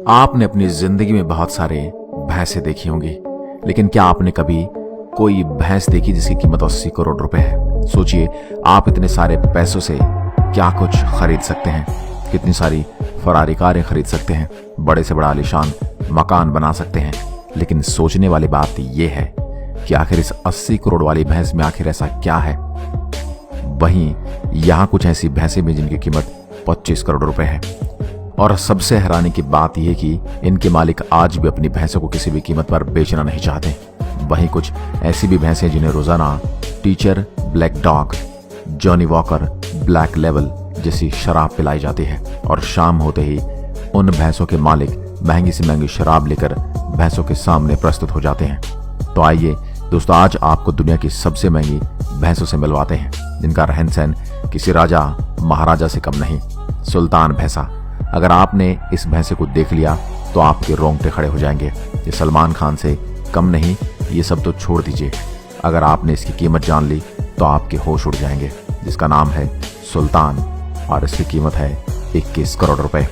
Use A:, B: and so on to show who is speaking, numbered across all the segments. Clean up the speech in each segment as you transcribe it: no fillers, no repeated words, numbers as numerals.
A: आपने अपनी जिंदगी में बहुत सारे भैंसें देखी होंगी, लेकिन क्या आपने कभी कोई भैंस देखी जिसकी कीमत 80 करोड़ रुपए है? सोचिए, आप इतने सारे पैसों से क्या कुछ खरीद सकते हैं। कितनी सारी फरारी कारें खरीद सकते हैं, बड़े से बड़ा आलीशान मकान बना सकते हैं। लेकिन सोचने वाली बात यह है कि आखिर इस 80 करोड़ वाली भैंस में आखिर ऐसा क्या है। वहीं यहां कुछ ऐसी भैंसें भी जिनकी कीमत 25 करोड़ रुपए है। और सबसे हैरानी की बात यह कि इनके मालिक आज भी अपनी भैंसों को किसी भी कीमत पर बेचना नहीं चाहते। वहीं कुछ ऐसी भी भैंसें जिन्हें रोजाना teacher black dog, Johnny walker black level जैसी शराब पिलाई जाती है और शाम होते ही उन भैंसों के मालिक महंगी से महंगी शराब लेकर भैंसों के सामने प्रस्तुत हो जाते हैं। तो आइए दोस्तों, आज आपको दुनिया की सबसे महंगी भैंसों से मिलवाते हैं जिनका रहन सहन किसी राजा महाराजा से कम नहीं। सुल्तान भैंसा। अगर आपने इस भैंसे को देख लिया तो आपके रोंगटे खड़े हो जाएंगे। ये सलमान खान से कम नहीं। ये सब तो छोड़ दीजिए, अगर आपने इसकी कीमत जान ली तो आपके होश उड़ जाएंगे। जिसका नाम है सुल्तान और इसकी कीमत है 21 करोड़ रुपए।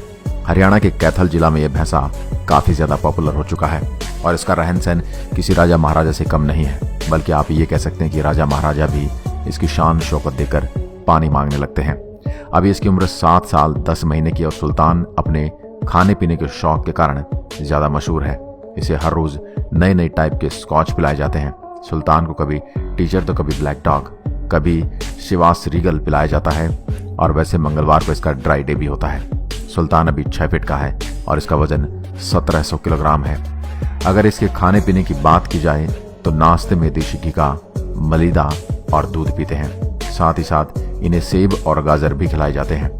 A: हरियाणा के कैथल जिला में यह भैंसा काफी ज्यादा पॉपुलर हो चुका है और इसका रहन सहन किसी राजा महाराजा से कम नहीं है, बल्कि आप ये कह सकते हैं कि राजा महाराजा भी इसकी शान शौकत देकर पानी मांगने लगते हैं। अभी इसकी उम्र 7 साल 10 महीने की और सुल्तान अपने खाने पीने के शौक के कारण ज्यादा मशहूर है। इसे हर रोज नए नए टाइप के स्कॉच पिलाए जाते हैं। सुल्तान को कभी टीचर तो कभी ब्लैक डॉग, कभी शिवास रीगल पिलाया जाता है और वैसे मंगलवार को इसका ड्राई डे भी होता है। सुल्तान अभी 6 फीट का है और इसका वजन 1700 किलोग्राम है। अगर इसके खाने पीने की बात की जाए तो नाश्ते में देशी घी का मलीदा और दूध पीते हैं। साथ ही साथ इन्हें सेब और गाजर भी खिलाए जाते हैं।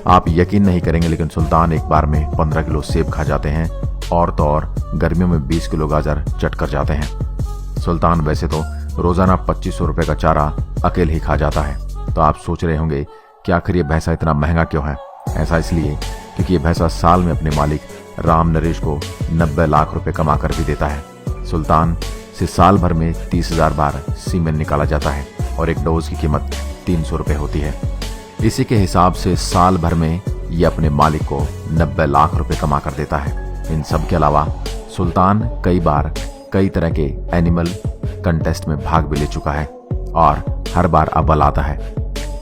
A: आप यकीन नहीं करेंगे, लेकिन सुल्तान एक बार में 15 किलो सेब खा जाते हैं और तो और गर्मियों में 20 किलो गाजर चट कर जाते हैं। सुल्तान वैसे तो रोजाना 2500 रुपए का चारा अकेले ही खा जाता है। तो आप सोच रहे होंगे कि आखिर ये भैंसा इतना महंगा क्यों है। ऐसा इसलिए क्योंकि ये भैंसा साल में अपने मालिक राम नरेश को 90 लाख रुपए कमा कर भी देता है। सुल्तान से साल भर में 30,000 बार सीमेन निकाला जाता है और एक डोज की कीमत 300 रुपए होती है। इसी के हिसाब से साल भर में ये अपने मालिक को 90 लाख रुपए कमा कर देता है। इन सब के अलावा सुल्तान कई बार कई तरह के एनिमल कंटेस्ट में भाग भी ले चुका है और हर बार अव्वल आता है।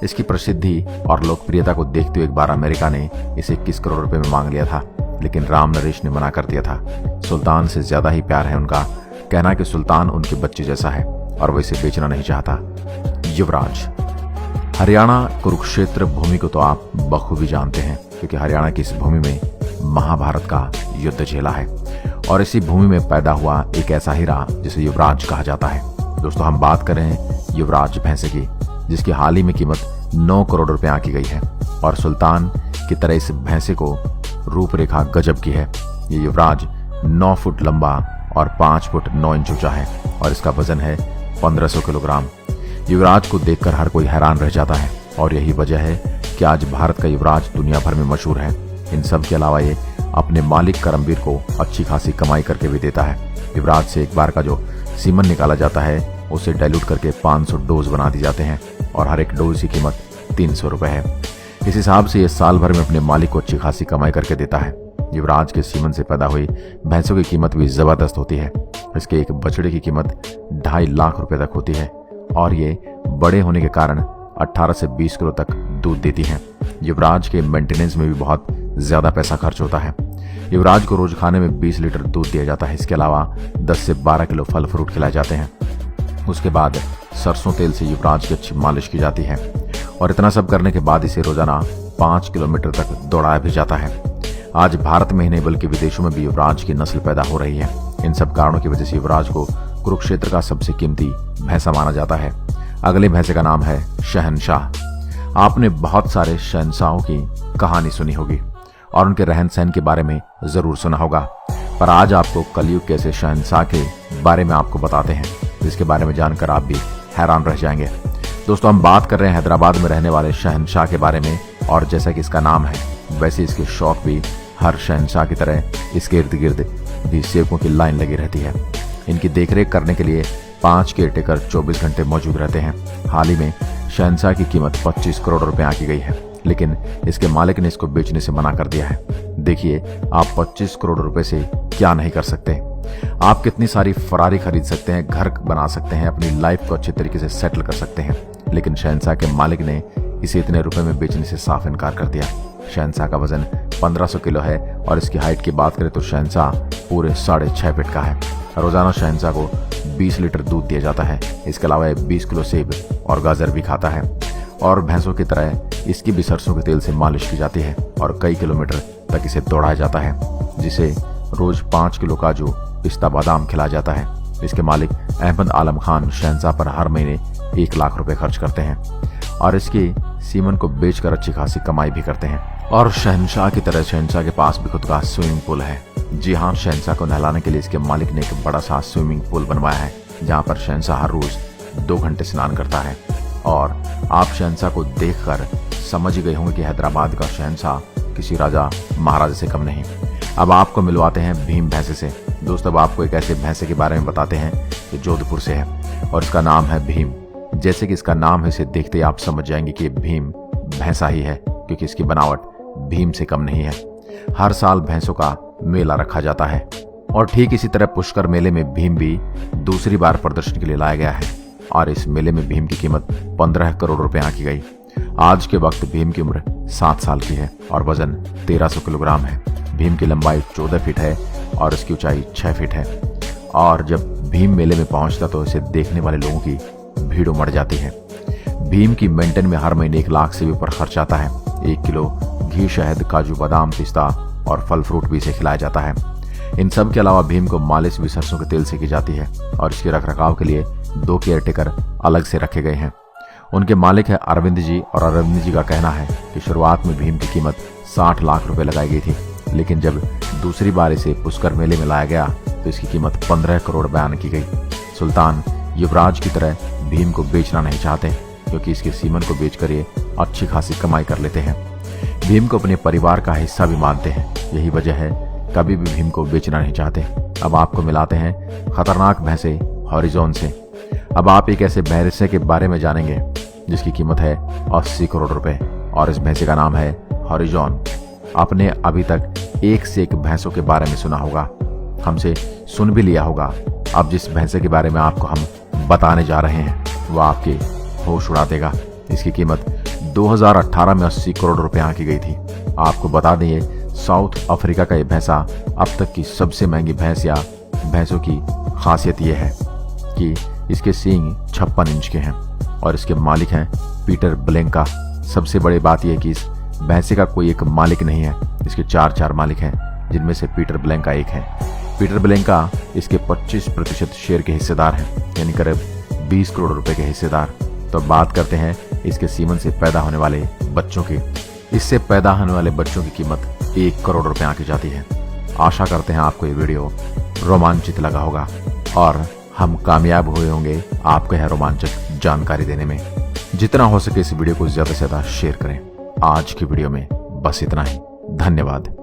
A: इसकी प्रसिद्धि और लोकप्रियता को देखते हुए एक बार अमेरिका ने इसे 21 करोड़ रुपए में मांग लिया था, लेकिन राम नरेश ने मना कर दिया था। सुल्तान से ज्यादा ही प्यार है उनका। कहना है कि सुल्तान उनके बच्चे जैसा है और वो इसे बेचना नहीं चाहता। युवराज। हरियाणा कुरुक्षेत्र भूमि को तो आप बखूबी जानते हैं, क्योंकि हरियाणा की इस भूमि में महाभारत का युद्ध झेला है और इसी भूमि में पैदा हुआ एक ऐसा हीरा जिसे युवराज कहा जाता है। दोस्तों, हम बात कर रहे हैं युवराज भैंसे की, जिसकी हाल ही में कीमत 9 करोड़ रुपए आंकी गई है और सुल्तान की तरह इस भैंसे को रूपरेखा गजब की है। ये युवराज 9 फुट लंबा और 5 फुट 9 इंच ऊंचा है और इसका वजन है 1500 किलोग्राम। युवराज को देखकर हर कोई हैरान रह जाता है और यही वजह है कि आज भारत का युवराज दुनिया भर में मशहूर है। इन सब के अलावा ये अपने मालिक करमवीर को अच्छी खासी कमाई करके भी देता है। युवराज से एक बार का जो सीमन निकाला जाता है उसे डाइल्यूट करके 500 डोज बना दिए जाते हैं और हर एक डोज की कीमत 300 रुपए है। इस हिसाब से ये साल भर में अपने मालिक को अच्छी खासी कमाई करके देता है। युवराज के सीमन से पैदा हुई भैंसों की कीमत भी जबरदस्त होती है। इसके एक बछड़े की कीमत 2.5 लाख रुपए तक होती है और ये बड़े होने के कारण 18 से 20 किलो तक दूध देती हैं। युवराज के मेंटेनेंस में भी बहुत ज्यादा पैसा खर्च होता है। युवराज को रोज खाने में 20 लीटर दूध दिया जाता है। इसके अलावा 10 से 12 किलो फल फ्रूट खिलाए जाते हैं। उसके बाद सरसों तेल से युवराज की अच्छी मालिश की जाती है और इतना सब करने के बाद इसे रोजाना 5 किलोमीटर तक दौड़ाया भी जाता है। आज भारत में ही नहीं बल्कि विदेशों में भी युवराज की नस्ल पैदा हो रही है। इन सब कारणों की वजह से युवराज को कुरुक्षेत्र का सबसे कीमती भैंसा माना जाता है। अगले भैंसे का नाम है शहनशाह। आपने बहुत सारे शहनशाहों की कहानी सुनी होगी और उनके रहन सहन के बारे में जरूर सुना होगा, पर आज आपको कलयुग के ऐसे शहनशाह के बारे में आपको बताते हैं जिसके बारे में जानकर आप भी हैरान रह जाएंगे। दोस्तों, हम बात कर रहे हैं हैदराबाद में रहने वाले शहनशाह के बारे में और जैसा कि इसका नाम है वैसे इसके शौक भी हर शहनशाह की तरह इसके इर्द गिर्द भी सेवकों की लाइन लगी रहती है। इनकी देखरेख करने के लिए 5 केयरटेकर 24 घंटे मौजूद रहते हैं। हाल ही में शहनशाह की कीमत 25 करोड़ रुपए आंकी गई है। लेकिन इसके मालिक ने इसको बेचने से मना कर दिया है। देखिए, आप 25 करोड़ रुपए से क्या नहीं कर सकते। आप कितनी सारी फरारी खरीद सकते हैं, घर बना सकते हैं, अपनी लाइफ को अच्छे तरीके से सेटल कर सकते हैं, लेकिन शहंशाह के मालिक ने इसे इतने रुपए में बेचने से साफ इनकार कर दिया। शहंशाह का वजन 1500 किलो है और इसकी हाइट की बात करें तो शहंशाह पूरे 6.5 फीट का है। रोजाना शहंशाह को 20 लीटर दूध दिया जाता है। इसके अलावा 20 किलो सेब और गाजर भी खाता है और भैंसों की तरह इसकी भी सरसों के तेल से मालिश की जाती है और कई किलोमीटर तक इसे दौड़ाया जाता है, जिसे रोज 5 किलो काजू, पिस्ता, बादाम खिलाया जाता है। इसके मालिक अहमद आलम खान शहंशाह पर हर महीने 1 लाख रुपए खर्च करते हैं और इसकी सीमन को बेचकर अच्छी खासी कमाई भी करते हैं। और शहंशाह की तरह शहंशाह के पास भी खुद का स्विमिंग पूल है। जी हाँ, शहंशाह को नहलाने के लिए इसके मालिक ने एक बड़ा सा स्विमिंग पूल बनवाया है, जहाँ पर शहंशाह हर रोज 2 घंटे स्नान करता है। और आप शहंशाह को देखकर समझ गए होंगे कि हैदराबाद का शहंशाह किसी राजा महाराजा से कम नहीं। अब आपको मिलवाते हैं भीम भैंसे से। दोस्तों, अब आपको एक ऐसे भैंसे के बारे में बताते हैं कि जोधपुर से है और इसका नाम है भीम। जैसे कि इसका नाम है, इसे देखते ही आप समझ जाएंगे कि भीम भैंसा ही है, क्योंकि इसकी बनावट भीम से कम नहीं है। हर साल भैंसों का मेला रखा जाता है और ठीक इसी तरह पुष्कर मेले में भीम भी दूसरी बार प्रदर्शन के लिए लाया गया है और इस मेले में भीम की कीमत 15 करोड़ रुपए आंकी गई। आज के वक्त भीम की उम्र 7 साल की है और वजन 1300 किलोग्राम है। भीम की लंबाई 14 फीट है और इसकी ऊंचाई 6 फीट है और जब भीम मेले में पहुंचता तो इसे देखने वाले लोगों की भीड़ उमड़ जाती है। भीम की मेंटेन में हर महीने 1 लाख से भी ऊपर खर्च आता है। 1 किलो घी, शहद, काजू, बादाम, पिस्ता और फल फ्रूट भी इसे खिलाया जाता है। इन सब के अलावा भीम को मालिश भी सरसों के तेल से की जाती है और इसके रखरखाव के लिए 2 केयरटेकर अलग से रखे गए हैं। उनके मालिक है अरविंद जी और अरविंद जी का कहना है कि शुरुआत में भीम की कीमत 60 लाख रुपए लगाई गई थी, लेकिन जब दूसरी बार इसे पुष्कर मेले में लाया गया तो इसकी कीमत 15 करोड़ बयान की गई। सुल्तान युवराज की तरह भीम को बेचना नहीं चाहते, क्योंकि इसके सीमन को बेचकर ये अच्छी खासी कमाई कर लेते हैं। भीम को अपने परिवार का हिस्सा भी मानते हैं, यही वजह है कभी भी भीम को बेचना नहीं चाहते। अब आपको मिलाते हैं खतरनाक भैंसे हॉरिजॉन से। अब आप एक ऐसे भैंसे के बारे में जानेंगे जिसकी कीमत है 80 करोड़ रुपए और इस भैंसे का नाम है हॉरिजॉन। आपने अभी तक एक से एक भैंसों के बारे में सुना होगा, हमसे सुन भी लिया होगा। अब जिस भैंसे के बारे में आपको हम बताने जा रहे हैं वो आपके होश उड़ा देगा। इसकी कीमत 2018 में 80 करोड़ रुपए आंकी गई थी। आपको बता दें, साउथ अफ्रीका का ये भैंसा अब तक की सबसे महंगी भैंस या भैंसों की खासियत ये है कि इसके सींग 56 इंच के हैं और इसके मालिक हैं पीटर ब्लैंका। सबसे बड़ी बात यह कि इस भैंसे का कोई एक मालिक नहीं है, इसके 4 मालिक हैं, जिनमें से पीटर ब्लैंका एक है। पीटर ब्लैंका इसके 25% शेयर के हिस्सेदार हैं, यानी करीब 20 करोड़ रुपए के हिस्सेदार। तो बात करते हैं इसके सीमन से पैदा होने वाले बच्चों की। इससे पैदा होने वाले बच्चों की कीमत 1 करोड़ रुपए आंकी जाती है। आशा करते हैं आपको ये वीडियो रोमांचित लगा होगा और हम कामयाब हुए होंगे आपको यह रोमांचक जानकारी देने में। जितना हो सके इस वीडियो को ज्यादा से ज्यादा शेयर करें। आज की वीडियो में बस इतना ही। धन्यवाद।